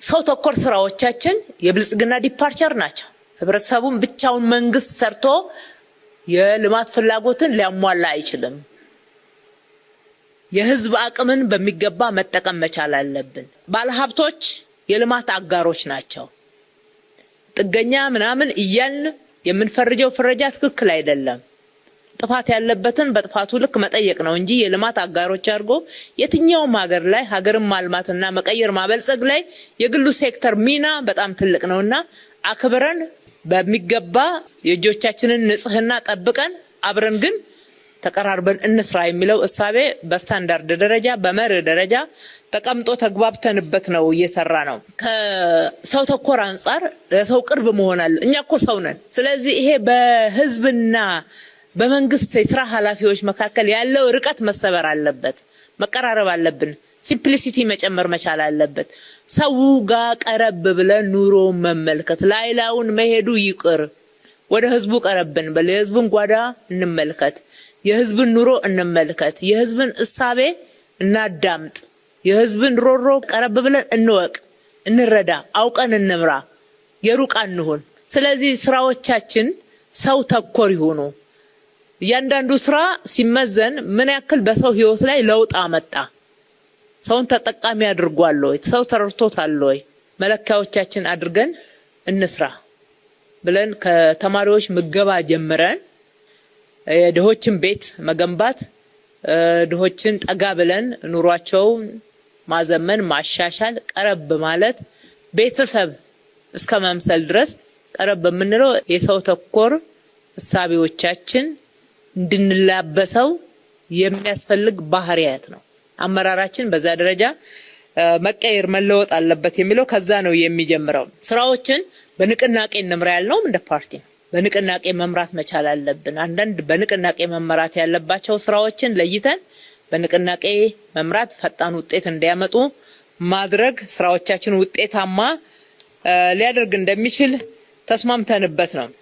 ሰው ተኮር ስራዎቻችን የብልጽግና ዲፓርቸር ናቸው። ህብረተሰቡን ብቻውን መንግስት ሰርቶ የልማት ፍላጎትን ሊያሟላ አይችልም። የህዝብ አቅምን በሚገባ መጠቀም መቻል አለብን። ባለሀብቶች የልማት አጋሮች ናቸው። ጥገኛ ምናምን እያልን የምንፈርጀው ፍረጃ ትክክል አይደለም። ጥፋት ያለበትን በጥፋቱ ልክ መጠየቅ ነው እንጂ የልማት አጋሮች አድርጎ የትኛውም ሀገር ላይ ሀገርን ማልማትና መቀየር ማበልጸግ ላይ የግሉ ሴክተር ሚና በጣም ትልቅ ነውና አክብረን በሚገባ የእጆቻችንን ንጽህና ጠብቀን አብረን ግን ተቀራርበን እንስራ የሚለው እሳቤ በስታንዳርድ ደረጃ በመርህ ደረጃ ተቀምጦ ተግባብተንበት ነው እየሰራ ነው። ከሰው ተኮር አንፃር ለሰው ቅርብ መሆን አለ። እኛ እኮ ሰው ነን። ስለዚህ ይሄ በህዝብና በመንግስት የስራ ኃላፊዎች መካከል ያለው ርቀት መሰበር አለበት። መቀራረብ አለብን። ሲምፕሊሲቲ መጨመር መቻል አለበት። ሰው ጋር ቀረብ ብለን ኑሮ መመልከት ላይላውን መሄዱ ይቅር። ወደ ህዝቡ ቀረብን በለህዝቡን ጓዳ እንመልከት። የህዝብን ኑሮ እንመልከት። የህዝብን እሳቤ እናዳምጥ። የህዝብን ሮሮ ቀረብ ብለን እንወቅ፣ እንረዳ፣ አውቀን እንምራ። የሩቅ አንሁን። ስለዚህ ስራዎቻችን ሰው ተኮር ይሁኑ። እያንዳንዱ ስራ ሲመዘን ምን ያክል በሰው ህይወት ላይ ለውጥ አመጣ፣ ሰውን ተጠቃሚ አድርጓል ወይ፣ ሰው ተረድቶታል ወይ፣ መለካዎቻችን አድርገን እንስራ ብለን ከተማሪዎች ምገባ ጀምረን የድሆችን ቤት መገንባት ድሆችን ጠጋ ብለን ኑሯቸውን ማዘመን ማሻሻል ቀረብ ማለት ቤተሰብ እስከ መምሰል ድረስ ቀረብ በመንለው የሰው ተኮር እሳቤዎቻችን እንድንላበሰው የሚያስፈልግ ባህሪያት ነው። አመራራችን በዛ ደረጃ መቀየር መለወጥ አለበት የሚለው ከዛ ነው የሚጀምረው። ስራዎችን በንቅናቄ እንምራ ያልነው እንደ ፓርቲ ነው። በንቅናቄ መምራት መቻል አለብን። አንዳንድ በንቅናቄ መመራት ያለባቸው ስራዎችን ለይተን በንቅናቄ መምራት ፈጣን ውጤት እንዲያመጡ ማድረግ ስራዎቻችን ውጤታማ ሊያደርግ እንደሚችል ተስማምተንበት ነው።